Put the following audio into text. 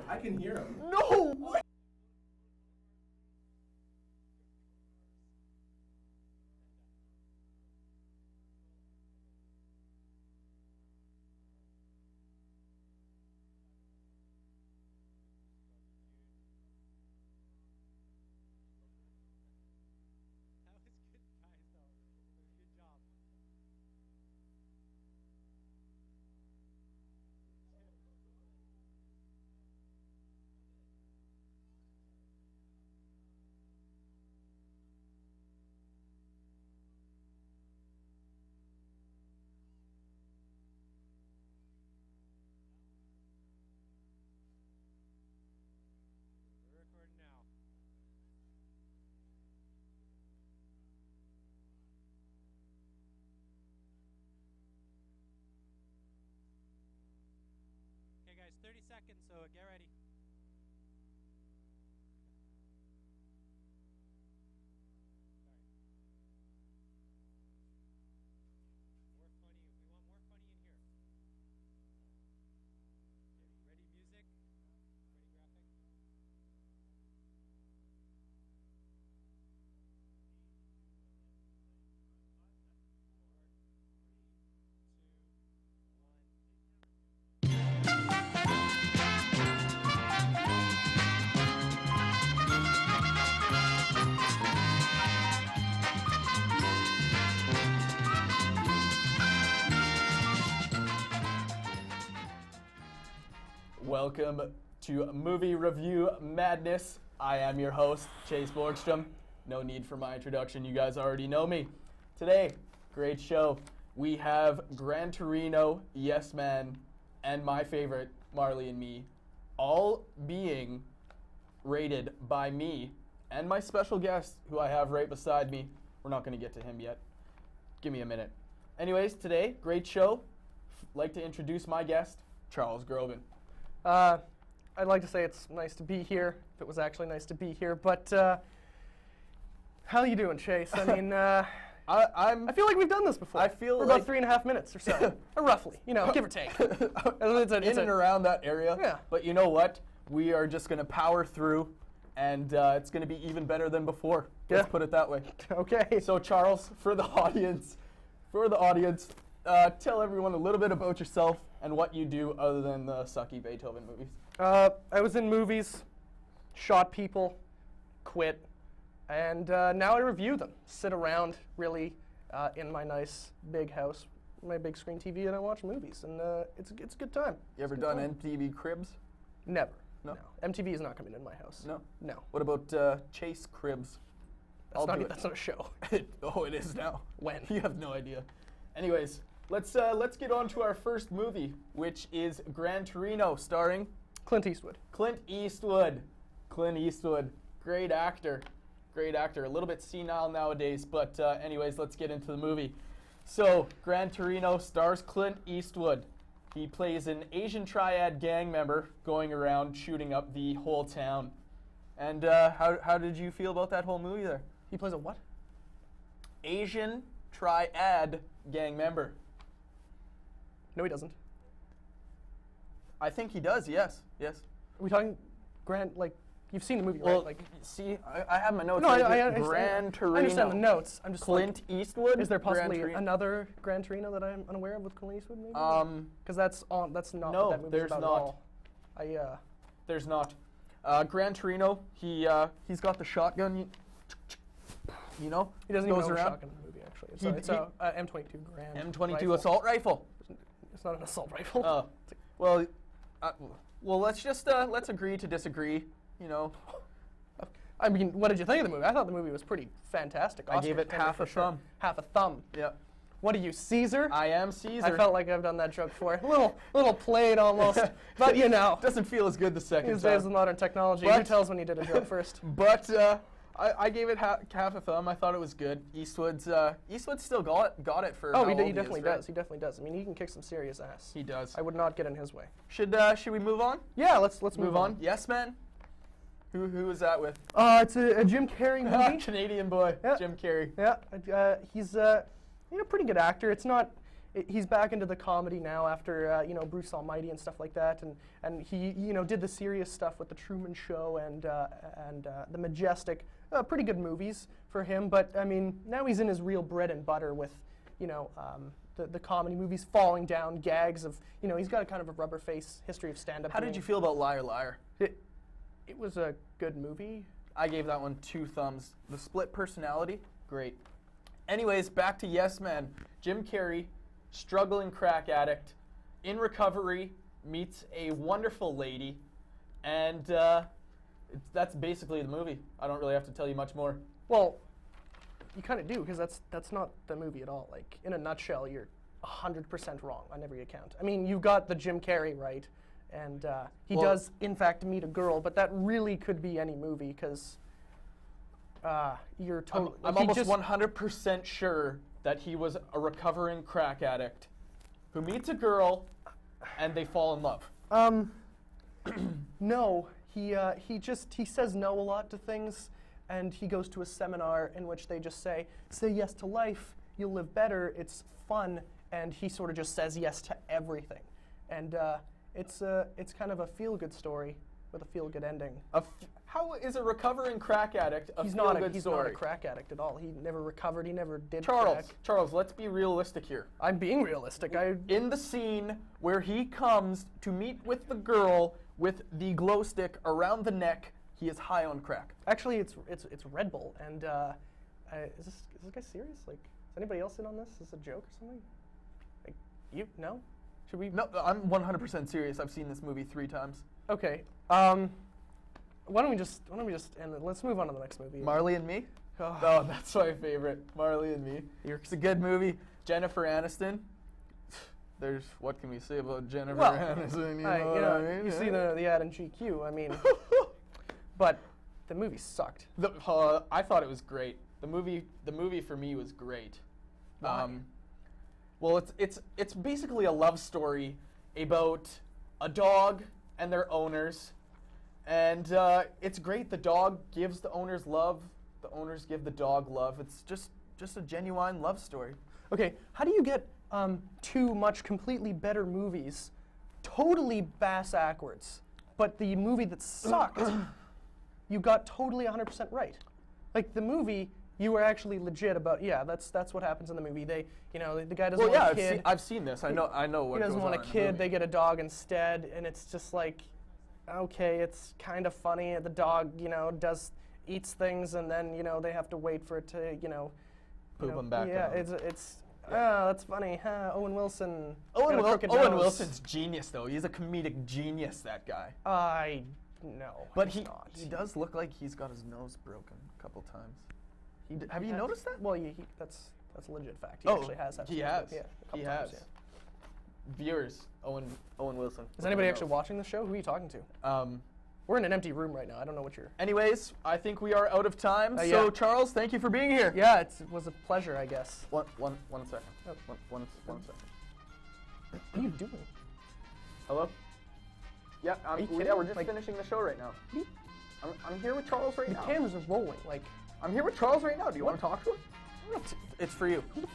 I can hear him. No! Okay, guys, 30 seconds, so get ready. More funny. We want more funny in here. Okay, ready music? Ready graphic? Welcome to Movie Review Madness. I am your host, Chase Borgstrom. No need for my introduction, you guys already know me. Today, great show. We have Gran Torino, Yes Man, and my favorite, Marley and Me, all being rated by me and my special guest, who I have right beside me. We're not going to get to him yet. Give me a minute. Anyways, today, great show. Like to introduce my guest, Charles Groban. I'd like to say it's nice to be here, if it was actually nice to be here, but how you doing, Chase? I mean, I feel like we've done this before. I feel for like about 3.5 minutes or so, or roughly, you know, give or take. In and around that area. Yeah. But you know what? We are just going to power through, and it's going to be even better than before. Let's put it that way. Okay. So Charles, for the audience, tell everyone a little bit about yourself and what you do other than the sucky Beethoven movies. I was in movies, shot people, quit, and now I review them. Sit around, really, in my nice big house, my big screen TV, and I watch movies, and it's a good time. You ever done MTV Cribs? Never. No. MTV is not coming in my house. No? No. What about Chase Cribs? That's not a show. Oh, it is now. When? You have no idea. Anyways, let's get on to our first movie, which is Gran Torino, starring Clint Eastwood. Clint Eastwood. Great actor. A little bit senile nowadays, but anyways, let's get into the movie. So, Gran Torino stars Clint Eastwood. He plays an Asian triad gang member going around shooting up the whole town. And how did you feel about that whole movie there? He plays a what? Asian triad gang member. No, he doesn't. I think he does, yes. Are we talking like, you've seen the movie, Well, right? Like, see, I have my notes. no, right I here. understand. Gran Torino. I understand the notes. I'm just Clint Eastwood. Is there Gran possibly Torino. another Gran Torino that I'm unaware of with Clint Eastwood, maybe? Because that's not no, what that movie's there's about not. at all. There's not. Gran Torino, he's got the shotgun, you know? He doesn't goes even own a around. shotgun in the movie, actually. It's a M22 Grand M22 rifle. assault rifle. It's not an assault rifle. Oh, well, let's agree to disagree, you know. I mean, what did you think of the movie? I thought the movie was pretty fantastic. I gave it Oscar half a for sure. thumb. Half a thumb. Yeah. What are you, Caesar? I am Caesar. I felt like I've done that joke before. A little played almost, but you know. Doesn't feel as good the second These time. days with modern technology, But- who tells when you did a joke first? But I gave it half a thumb. I thought it was good. Eastwood's still got it for. Oh, how he old definitely is, right? does. He definitely does. I mean, he can kick some serious ass. He does. I would not get in his way. Should we move on? Yeah, let's Move on. Yes, man. Who is that with? It's a Jim Carrey movie. Canadian boy, Yeah. Jim Carrey. Yeah, he's a pretty good actor. It's not he's back into the comedy now after you know, Bruce Almighty and stuff like that, and he, you know, did the serious stuff with the Truman Show and the Majestic, pretty good movies for him. But I mean, now he's in his real bread and butter with, you know, the comedy movies, Falling Down, gags of, you know, he's got a kind of a rubber face history of stand-up. How did you feel about Liar Liar? It was a good movie. I gave that one 2 thumbs. The split personality, great. Anyways, back to Yes Man. Jim Carrey, struggling crack addict, in recovery, meets a wonderful lady, and that's basically the movie. I don't really have to tell you much more. Well, you kind of do, because that's not the movie at all. Like, in a nutshell, you're 100% wrong on every account. I mean, you got the Jim Carrey right, and he does, in fact, meet a girl, but that really could be any movie, because you're totally... I'm almost 100% sure that he was a recovering crack addict who meets a girl, and they fall in love. No, he says no a lot to things, and he goes to a seminar in which they just say yes to life, you'll live better, it's fun, and he sort of just says yes to everything. And it's kind of a feel-good story with a feel-good ending. How is a recovering crack addict a He's feel-good not story? a crack addict at all. He never recovered, he never did Charles, crack. let's be realistic here. I'm being realistic. In the scene where he comes to meet with the girl with the glow stick around the neck, he is high on crack. Actually, it's Red Bull, and is this guy serious? Like, is anybody else in on this? Is this a joke or something? Like, you? No? Should we? No, I'm 100% serious. I've seen this movie 3 times. Okay. Why don't we just end it? Let's move on to the next movie. Marley and Me? Oh. Oh, that's my favorite. Marley and Me. It's a good movie. Jennifer Aniston. What can we say about Jennifer Aniston? You know what I mean? You see the ad in GQ. I mean, but the movie sucked. I thought it was great. The movie for me was great. Why? Well, it's basically a love story about a dog and their owners, and it's great. The dog gives the owners love. The owners give the dog love. It's just a genuine love story. Okay, how do you get 2 much completely better movies, totally bass-ackwards, but the movie that sucked, you got totally 100% right? Like, the movie, you were actually legit about, yeah, that's what happens in the movie. They, you know, the guy doesn't want a kid. I've seen this. I know what goes on. He doesn't want a kid. They get a dog instead, and it's just like, okay, it's kind of funny. The dog, you know, eats things, and then, you know, they have to wait for it to, you know, poop them back. Yeah, it's. Oh, that's funny. Owen Wilson. Owen Wilson's genius, though. He's a comedic genius, that guy. I know. But he does look like he's got his nose broken a couple times. Have you noticed that? Well, that's a legit fact. He actually has. He has. Yeah, he has. Yeah. Viewers, Owen Wilson. Is anybody actually watching the show? Who are you talking to? We're in an empty room right now. I don't know what you're... Anyways, I think we are out of time. So, Charles, thank you for being here. Yeah, it was a pleasure, I guess. One second. Oh. One second. What are you doing? Hello? Yeah, we're just finishing the show right now. I'm here with Charles right now. The cameras are rolling. Like, I'm here with Charles right now. Do you want to talk to him? It's for you. Who the